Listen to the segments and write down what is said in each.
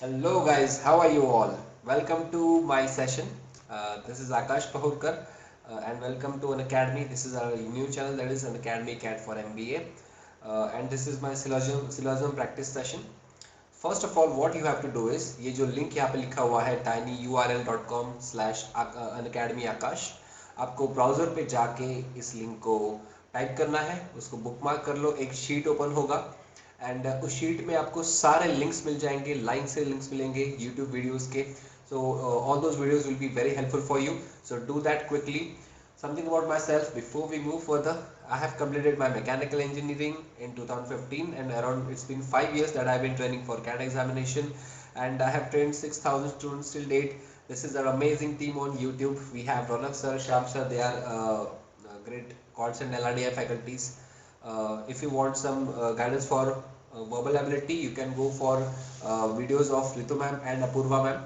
Hello guys, how are you all? Welcome to my session. This is Akash Pahurkar and welcome to an academy. This is our new channel, that is an academy cat for MBA, and this is my syllogism practice session. First of all what you have to do is ये जो link यहाँ पे लिखा हुआ है tinyurl.com/unacademy आकाश, आपको browser पे जाके इस लिंक को टाइप करना है, उसको बुकमार्क कर लो, एक शीट ओपन होगा एंड उस शीट में आपको सारे लिंक्स मिल जाएंगे, लाइन से लिंक्स मिलेंगे यूट्यूब वीडियोस के. So all those videos will be very helpful for you, so do that quickly. Something about myself before we move further. I have completed my mechanical engineering in 2015, and around it's been 5 years that I've been training for CAT examination, and I have trained 6,000 students till date. This is our amazing team on YouTube. We have Ronak sir, Sham sir, they are great COTS and LRDI faculties. If you want some guidance for verbal ability, you can go for videos of Ritu ma'am and Apurva ma'am.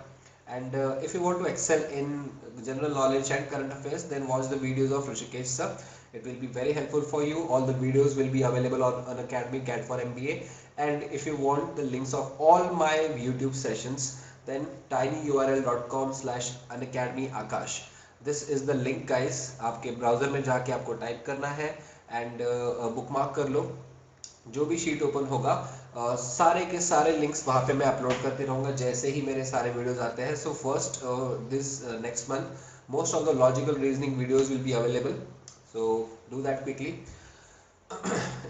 And if you want to excel in general knowledge and current affairs, then watch the videos of Rishikesh sir. It will be very helpful for you. All the videos will be available on Academy CAT for MBA. And if you want the links of all my YouTube sessions, then tinyurl.com/unacademy Akash. This is the link guys. आपके browser में जाके आपको type करना है and bookmark कर लो. जो भी sheet open होगा सारे के सारे लिंक्स वहां पे मैं अपलोड करते रहूंगा जैसे ही मेरे सारे वीडियोस आते हैं. So first this next month most of the logical reasoning videos will be available, so do that quickly.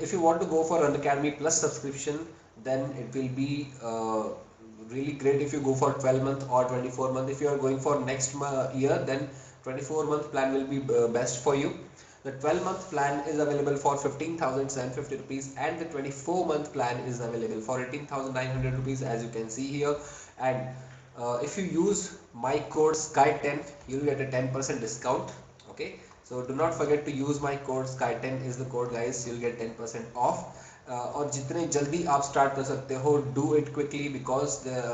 If you want to go for an academy plus subscription, then it will be really great if you go for 12-month or 24-month. If you are going for next year, then 24-month plan will be best for you. The 12-month plan is available for 15,750 rupees, and the 24-month plan is available for 18,900 rupees, as you can see here. And if you use my code SKY10, you will get a 10% discount. Okay, so do not forget to use my code SKY10 is the code guys, you'll get 10% off. और जितने जल्दी आप start कर सकते हो, do it quickly because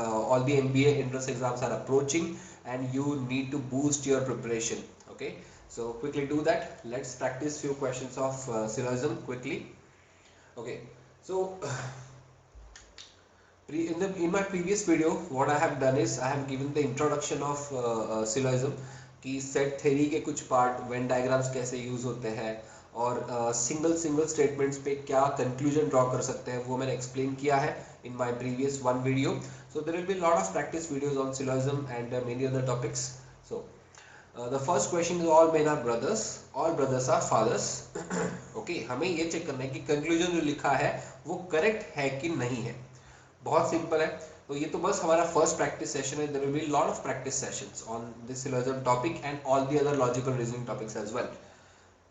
all the MBA entrance exams are approaching and you need to boost your preparation. Okay, so quickly do that. Let's practice few questions of syllogism quickly. Okay, so in my previous video what I have done is I have given the introduction of syllogism कि set theory के कुछ part, Venn diagrams कैसे use होते हैं और single statements पे क्या conclusion draw कर सकते हैं वो मैंने एक्सप्लेन किया है in my previous one video. So there will be a lot of practice videos on syllogism and many other topics. So the first question is all men are brothers, all brothers are fathers. Okay, हमें ये check करना है कि conclusion जो लिखा है वो correct है कि नहीं है. बहुत सिंपल है. तो ये तो बस हमारा फर्स्ट प्रैक्टिस सेशन है. There will be lot of practice sessions on this syllogism topic and all the other logical reasoning topics as well.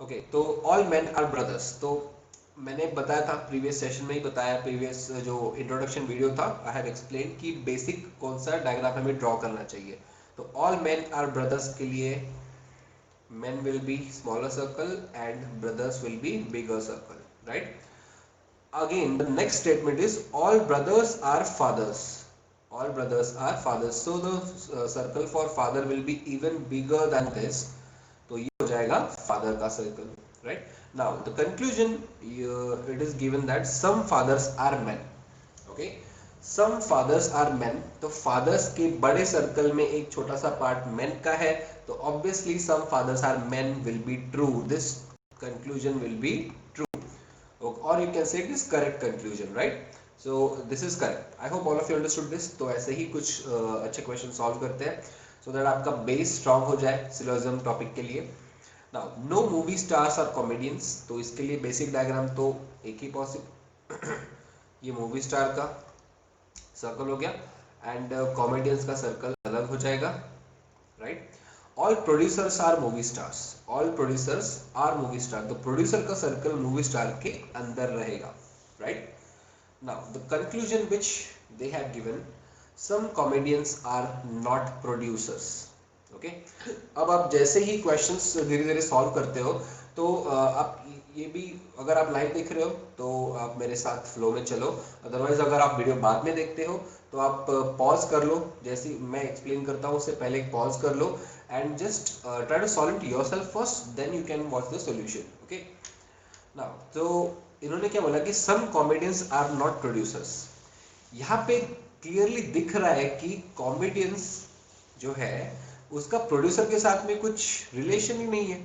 Okay, तो ऑल मेन आर ब्रदर्स, तो मैंने बताया था प्रीवियस सेशन में ही बताया, प्रीवियस जो introduction video था आई हैव एक्सप्लेन कि बेसिक कौन सा डायग्राम हमें ड्रॉ करना चाहिए. तो ऑल मेन आर ब्रदर्स के लिए men will be smaller circle and brothers will be bigger circle, right? Again the next statement is all brothers are fathers, all brothers are fathers, so the circle for father will be even bigger than this. तो ये हो जाएगा father का circle, right? Now the conclusion, it is given that some fathers are men. Okay, some fathers are men. तो fathers के बड़े circle में एक छोटा सा पार्ट men का है, तो obviously some fathers are men will be true. This conclusion will be true, or you can say it is correct conclusion, right? So this is correct. I hope all of you understood this. तो ऐसे ही कुछ अच्छे question solve करते हैं so that आपका base strong हो जाए syllogism topic के लिए. Now no movie stars are comedians. तो इसके लिए बेसिक डायग्राम तो एक ही पॉसिबल ये मूवी स्टार का सर्कल हो गया एंड कॉमेडियंस का सर्कल अलग हो जाएगा, right? All producers are movie stars, all producers are movie star, तो प्रोड्यूसर का सर्कल मूवी स्टार के अंदर रहेगा, right? Now the conclusion which they have given, some comedians are not producers. Okay, अब आप जैसे ही क्वेश्चंस धीरे धीरे सॉल्व करते हो तो आप ये भी, अगर आप लाइव देख रहे हो तो आप मेरे साथ फ्लो में चलो, अदरवाइज अगर आप वीडियो बाद में देखते हो तो आप पॉज कर लो, जैसे मैं एक्सप्लेन करता हूँ उससे पहले एक पॉज कर लो and just try to solve it yourself first, then you can watch the solution. Okay, now तो इन्होंने क्या बोला कि some comedians are not producers. यहाँ पे क्लियरली दिख रहा है कि कॉमेडियंस जो है उसका प्रोड्यूसर के साथ में कुछ रिलेशन ही नहीं है,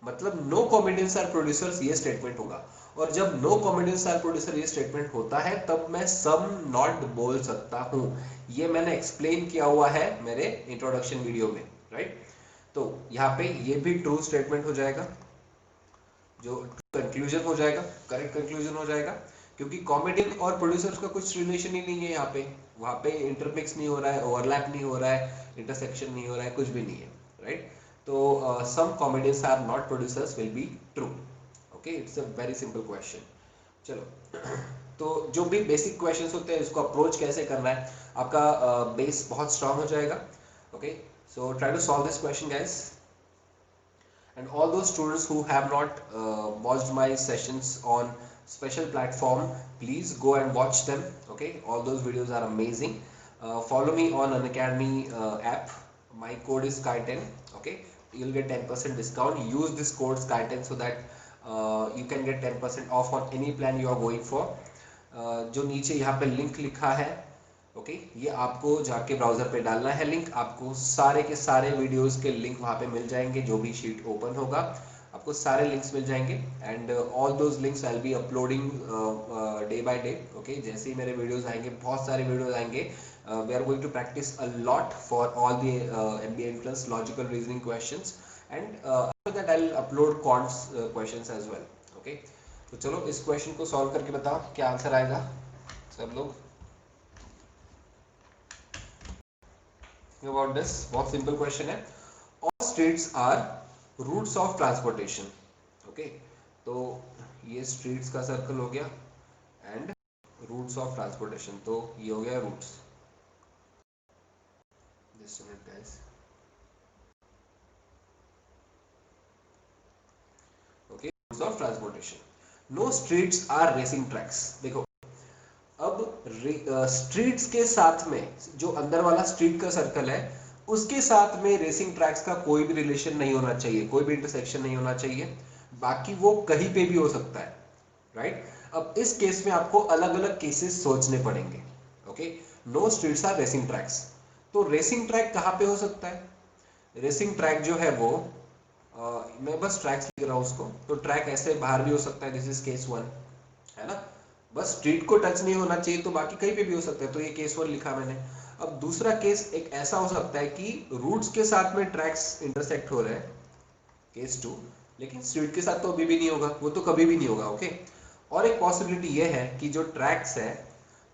मतलब नो कॉमेडियंस आर प्रोड्यूसर्स, ये स्टेटमेंट होगा। और जब नो कॉमेडियंस आर प्रोड्यूसर ये स्टेटमेंट होता है तब मैं सम नॉट बोल सकता हूं। ये मैंने एक्सप्लेन किया हुआ है मेरे इंट्रोडक्शन वीडियो में, राइट। तो यहाँ पे ये भी ट्रू स्टेटमेंट हो जाएगा, जो कंक्लूजन हो जाएगा, करेक्ट कंक्लूजन हो जाएगा, क्योंकि कॉमेडियन और प्रोड्यूसर्स का कुछ रिलेशन ही नहीं है यहाँ पे। वहाँ पे इंटरमिक्स नहीं हो रहा है, ओवरलैप नहीं हो रहा है, इंटरसेक्शन नहीं हो रहा है, कुछ भी नहीं है, राइट। तो some comedians are not producers will be true. Okay, it's a very simple question. चलो तो जो भी बेसिक क्वेश्चंस होते हैं इसको अप्रोच कैसे करना है, आपका बेस बहुत स्ट्रांग हो जाएगा। Okay, so try to solve this question guys, and all those students who have not watched my sessions on special platform, please go and watch them. Okay, all those videos are amazing. Follow me on Unacademy app. My code is sky10. Okay, you'll get 10% discount. Use this code sky10 so that you can get 10% off on any plan you are going for. जो नीचे यहाँ पे link लिखा है, okay, ये आपको जाके browser पे डालना है लिंक, आपको सारे के सारे वीडियोस के लिंक वहाँ पे मिल जाएंगे। जो भी शीट ओपन होगा आपको सारे लिंक्स मिल जाएंगे, and all those links I will be uploading day by day. Okay, जैसे ही मेरे वीडियोस आएंगे, बहुत सारे वीडियोस आएंगे, we are going to practice a lot for all the MBA entrance logical reasoning questions, and after that I will upload quants questions as well. Okay, तो चलो इस क्वेश्चन को सॉल्व करके बताओ क्या आंसर आएगा सब लोग। about this, बहुत सिंपल क्वेश्चन है। all streets are routes of transportation। Okay, तो ये streets का सर्कल हो गया एंड routes of transportation, तो ये हो गया routes। just a minute guys। Okay, routes of transportation, no streets are racing tracks। देखो अब स्ट्रीट्स के साथ में जो अंदर वाला स्ट्रीट का सर्कल है उसके साथ में रेसिंग ट्रैक्स का कोई भी रिलेशन नहीं होना चाहिए, कोई भी इंटरसेक्शन नहीं होना चाहिए, बाकी वो कहीं पे भी हो सकता है, राइट। अब इस केस में आपको अलग अलग केसेस सोचने पड़ेंगे। Okay, no streets are racing tracks, तो रेसिंग ट्रैक कहाँ पे हो सकता है? रेसिंग ट्रैक जो है वो मैं बस ट्रैक्स लिख रहा हूँ उसको, तो ट्रैक ऐसे बाहर भी हो सकता है, दिस इज केस 1, है ना। बस स्ट्रीट को टच नहीं होना चाहिए, तो बाकी कहीं पे भी हो सकता है, तो ये केस 1 लिखा मैंने। अब दूसरा केस एक ऐसा हो सकता है कि रूट्स के साथ में ट्रैक्स इंटरसेक्ट हो रहे हैं, केस 2, लेकिन स्ट्रीट के साथ तो अभी भी नहीं होगा, वो तो कभी भी नहीं होगा। ओके, और एक पॉसिबिलिटी ये है कि जो ट्रैक्स है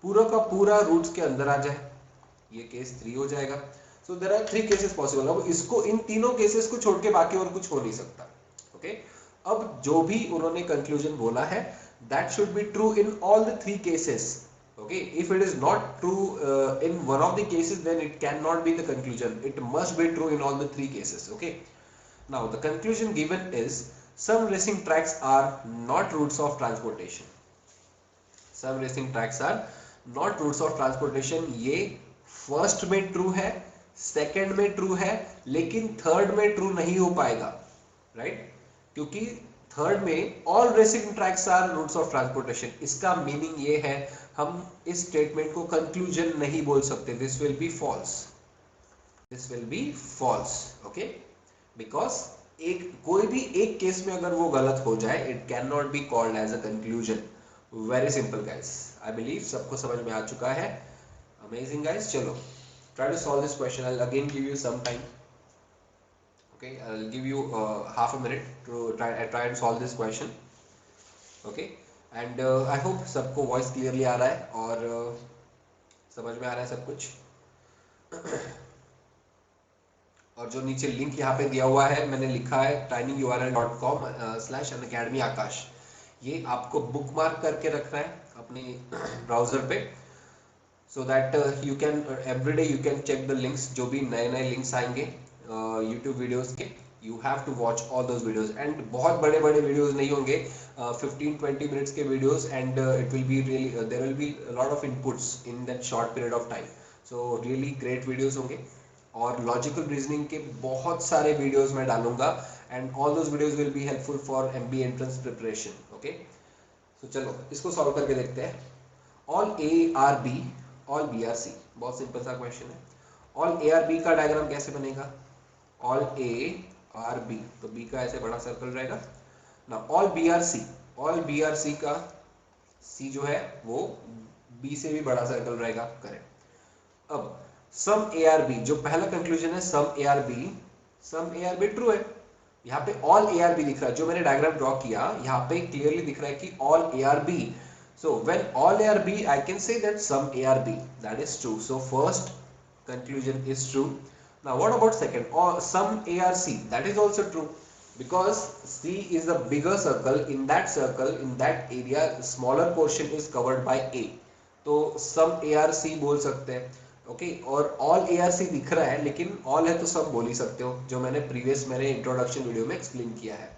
पूरा का पूरा रूट्स के अंदर आ जाए, ये केस 3 हो जाएगा। So there are 3 cases possible. अब इसको इन तीनों केसेस को छोड़ के बाकी और कुछ हो नहीं सकता। ओके, अब जो भी उन्होंने कंक्लूजन बोला है that should be true in all the 3 cases। okay, if it is not true in one of the cases, then it cannot be the conclusion, it must be true in all the 3 cases। okay, now the conclusion given is some racing tracks are not routes of transportation। some racing tracks are not routes of transportation, ये first में true है, second में true है, लेकिन third में true नहीं हो पाएगा, राइट, क्योंकि थर्ड में all racing tracks are routes of transportation. इसका मीनिंग ये है हम इस स्टेटमेंट को कंक्लूजन नहीं बोल सकते, this will be false, this will be false. Okay, because एक कोई भी एक केस में अगर वो गलत हो जाए, it can not be called as a conclusion. Very simple guys, I believe सबको समझ में आ चुका है। अमेजिंग गाइस, चलो try to solve this question, I'll again give you some time। okay, I'll give you half a minute to try and solve this question। okay, and I hope सबको voice clearly आ रहा है और समझ में आ रहा है सब कुछ। और जो नीचे लिंक यहाँ पे दिया हुआ है, मैंने लिखा है tinyurl.com/unacademy आकाश, ये आपको बुक मार्क करके रखना है अपने ब्राउजर पे, so that you can every day you can check the links, जो भी नए नए लिंक्स आएंगे YouTube वीडियोस के, you have to watch all those videos, and बहुत बड़े बड़े वीडियोस नहीं होंगे, 15-20 मिनट्स के videos, and it will be really there will be a lot of inputs in that short period of time, so really great videos होंगे। और logical reasoning के बहुत सारे वीडियोस मैं डालूंगा, and all those videos will be helpful for MBA entrance preparation. Okay, तो चलो इसको सॉल्व करके देखते हैं। All A are B all B are C, बहुत सिंपल सा क्वेश्चन है। ऑल ए आर बी का डायग्राम कैसे बनेगा, ऑल ए आर बी, तो बी का ऐसे बड़ा सर्कल रहेगा ना। All B are C, all B are C का सी जो है वो बी से भी बड़ा सर्कल रहेगा, करेक्ट। अब सम ए आर बी, जो पहला कंक्लूजन है some A are B, some A are B true है। यहाँ पे ऑल ए आर बी दिख रहा है, जो मैंने डायग्राम ड्रॉ किया यहाँ पे क्लियरली दिख रहा है कि all A are B. So when all A are B, I can say that some A are B. That is true. So first conclusion is true. Now what about second? Or some A are C. That is also true because C is the bigger circle. In that area, smaller portion is covered by A. तो some A are C बोल सकते हैं, okay. और all A R C दिख रहा है, लेकिन all है तो सब बोल ही सकते हो, जो मैंने प्रीवियस मेरे इंट्रोडक्शन वीडियो में एक्सप्लेन किया है।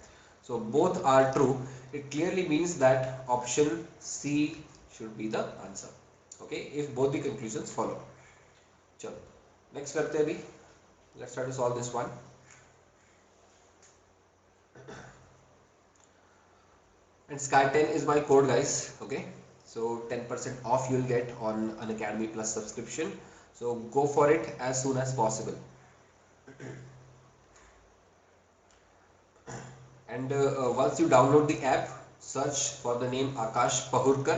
So both are true. It clearly means that option C should be the answer. Okay, if both the conclusions follow. चलो next करते हैं अभी. Let's try to solve this one. And Sky 10 is my code, guys. Okay, so 10% off you'll get on an Academy Plus subscription. So go for it as soon as possible. And once you download the app, search for the name Akash Pahurkar,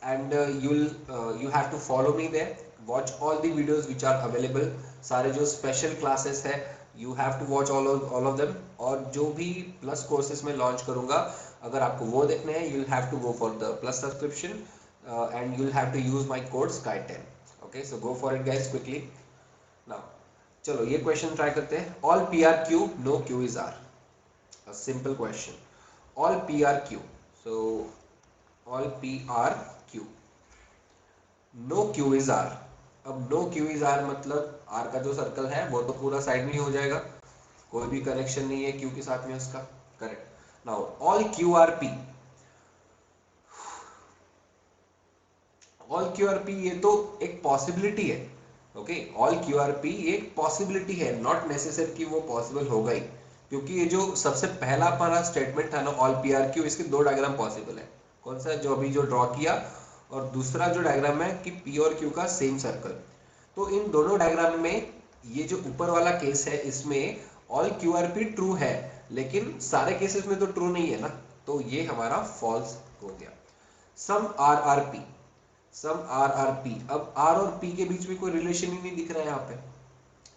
and you have to follow me there. Watch all the videos which are available. सारे जो special classes है, you have to watch all of them. और जो भी plus courses मैं launch करूँगा, अगर आपको वो देखने हैं, you'll have to go for the plus subscription, and you'll have to use my code SKY10. Okay, so go for it, guys, quickly. Now, चलो ये question try करते हैं. All P are Q, no Q is R. A simple question. All P are Q. So all P are Q. No Q is R. अब no Q is R मतलब R का जो circle है वो तो पूरा साइड में ही हो जाएगा, कोई भी कनेक्शन नहीं है Q के साथ में उसका, correct. Now all Q are P. All Q are P ये तो एक पॉसिबिलिटी है, okay. All Q are P एक पॉसिबिलिटी है, नॉट नेसेसरी कि वो पॉसिबल होगा ही, क्योंकि ये जो सबसे पहला हमारा स्टेटमेंट था ना ऑल पी आर क्यू, इसके दो डायग्राम पॉसिबल है। कौन सा, जो अभी जो ड्रॉ किया, और दूसरा जो डायग्राम है कि पी और क्यू का सेम सर्कल। तो इन दोनों डायग्राम में ये जो ऊपर वाला केस है, इसमें all Q R P true है, लेकिन सारे केसेस में तो ट्रू नहीं है ना, तो ये हमारा फॉल्स हो गया। Some R are P, some R are P, अब आर और पी के बीच में कोई रिलेशन ही नहीं दिख रहा है यहाँ पे,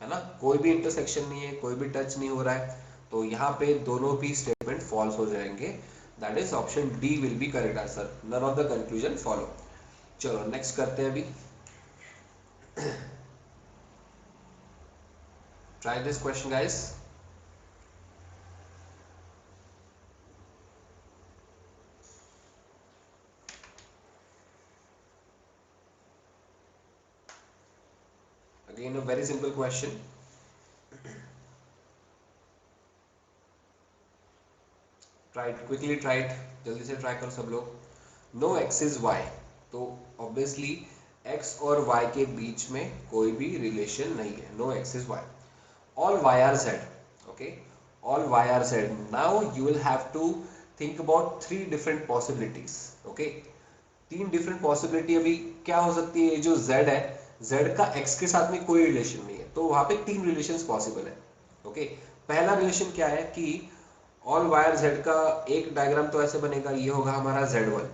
है ना, कोई भी इंटरसेक्शन नहीं है, कोई भी टच नहीं हो रहा है, तो यहाँ पे दोनों भी स्टेटमेंट फॉल्स हो जाएंगे। That is option D will be correct answer, none of the conclusion follow. चलो नेक्स्ट करते हैं अभी। Try this question, guys. Again a very simple question. Try it quickly, try it, जल्दी से ट्राई करो सब लोग। नो एक्स इज वाई, तो ऑब्वियसली एक्स और वाई के बीच में कोई भी रिलेशन नहीं है, no X is Y. all y are z, okay, all y are z. Now you will have to think about three different possibilities, okay। तीन डिफरेंट पॉसिबिलिटी अभी क्या हो सकती है, जो z है, z का x के साथ में कोई रिलेशन नहीं है, तो वहां पे तीन रिलेशंस पॉसिबल है, ओके। पहला रिलेशन क्या है कि ऑल y और z का एक डायग्राम तो ऐसे बनेगा, ये होगा हमारा z1,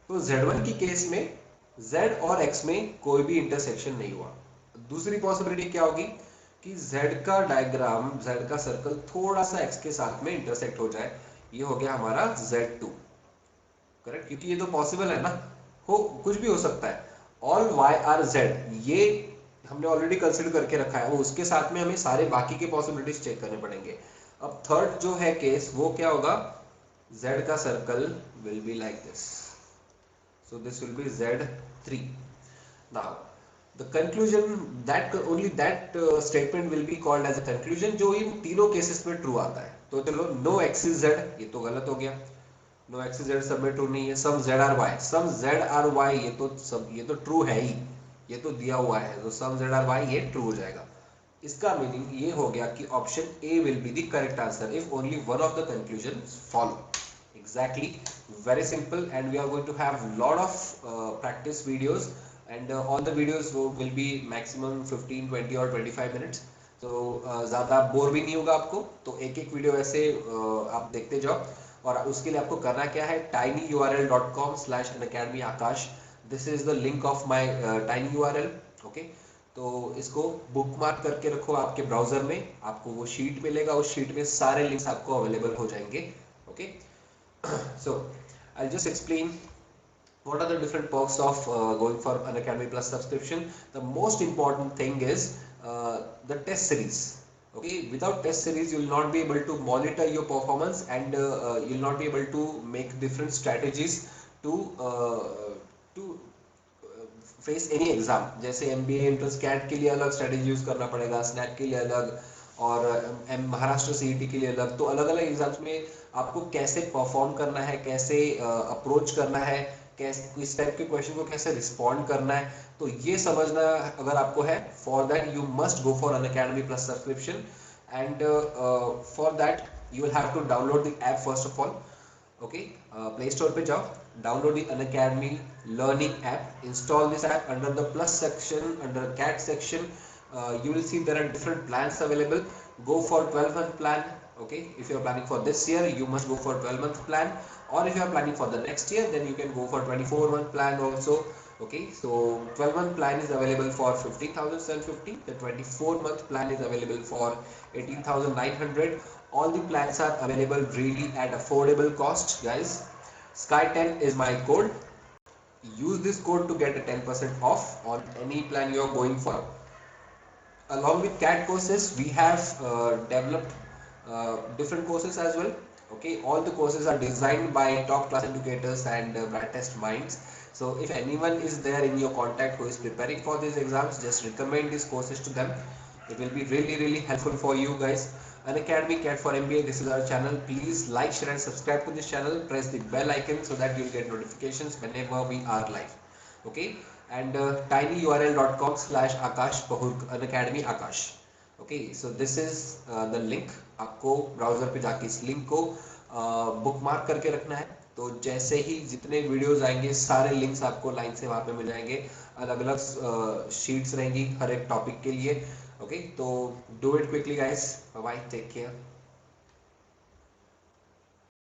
तो z1 की केस में z और x में कोई भी इंटरसेक्शन नहीं हुआ। दूसरी पॉसिबिलिटी क्या होगी कि z का डायग्राम, z का सर्कल थोड़ा सा x के साथ में इंटरसेक्ट हो जाए, ये हो गया हमारा z2, करेक्ट, क्योंकि ये तो पॉसिबल है ना, हो कुछ भी हो सकता है। ऑल y आर z, ये हमने ऑलरेडी कंसिडर करके रखा है, वो उसके साथ में हमें सारे बाकी के पॉसिबिलिटीज चेक करने पड़ेंगे। अब थर्ड जो है केस, वो क्या होगा, z का circle will be like this, so this will be z3। now the conclusion, that only that statement will be called as a conclusion, जो इन तीनों केसेस में ट्रू आता है। तो चलो नो एक्स इज जेड, ये तो गलत हो गया, नो एक्स इज जेड सब में ट्रू नहीं है। सम जेड आर वाई, सम जेड आर वाई, ये तो सब, ये तो ट्रू है ही, ये तो दिया हुआ है, तो सम जेड आर वाई ये ट्रू हो जाएगा। इसका मीनिंग ये हो गया कि option A will be the correct answer if only one of the conclusion follow. Exactly, very simple, and we are going to have lot of practice videos and all the videos will B maximum 15, 20 और 25 minutes. तो ज़्यादा bore भी नहीं होगा आपको, तो एक एक वीडियो ऐसे आप देखते जाओ। और उसके लिए आपको करना क्या है, tinyurl.com/unacademyakash, this is the link of my tiny URL. Okay, तो इसको बुक मार्क करके रखो आपके ब्राउजर में, आपको वो शीट मिलेगा, उस शीट में सारे लिंक्स आपको अवेलेबल हो जाएंगे। Okay, so I'll just explain what are the different perks of going for an Academy Plus subscription. The most important thing is the test series. Okay, without test series you will not be able to monitor your performance, and you will not be able to make different strategies to face any exam. जैसे MBA entrance cat के लिए अलग strategy use करना पड़ेगा, snack के लिए अलग, और महाराष्ट्र CET के लिए अलग। तो अलग अलग एग्जाम्स में आपको कैसे परफॉर्म करना है, कैसे अप्रोच करना है, कैसे इस टाइप के क्वेश्चन को कैसे रिस्पॉन्ड करना है, तो ये समझना अगर आपको है, for that you must go for Unacademy plus subscription. And for that you will have to download the app first of all. Okay, play store पे जाओ, download the Unacademy learning app, install this app under the plus section, under cat section. You will see there are different plans available. Go for 12-month plan. Okay, if you are planning for this year you must go for 12-month plan, or if you are planning for the next year then you can go for 24-month plan also. Okay, so 12-month plan is available for 15,750, the 24-month plan is available for 18,900. All the plans are available really at affordable cost, guys. Sky10 is my code. Use this code to get a 10% off on any plan you are going for. Along with CAT courses, we have developed different courses as well. Okay, all the courses are designed by top class educators and brightest minds. So if anyone is there in your contact who is preparing for these exams, just recommend these courses to them. It will be really helpful for you guys. An Academy CAT for MBA, this is our channel. Please like, share and subscribe to this channel. Press the bell icon so that you'll get notifications whenever we are live. Okay, and tinyurl.com/akash unacademy akash. Okay, so this is the link. आपको browser पे जाके इस link को book mark करके रखना है। तो जैसे ही जितने वीडियोस आएंगे सारे लिंक्स आपको लाइन से वहां पे मिल जाएंगे। अलग अलग शीट्स रहेंगी हर एक टॉपिक के लिए। ओके, तो do it quickly guys. Bye bye, take care.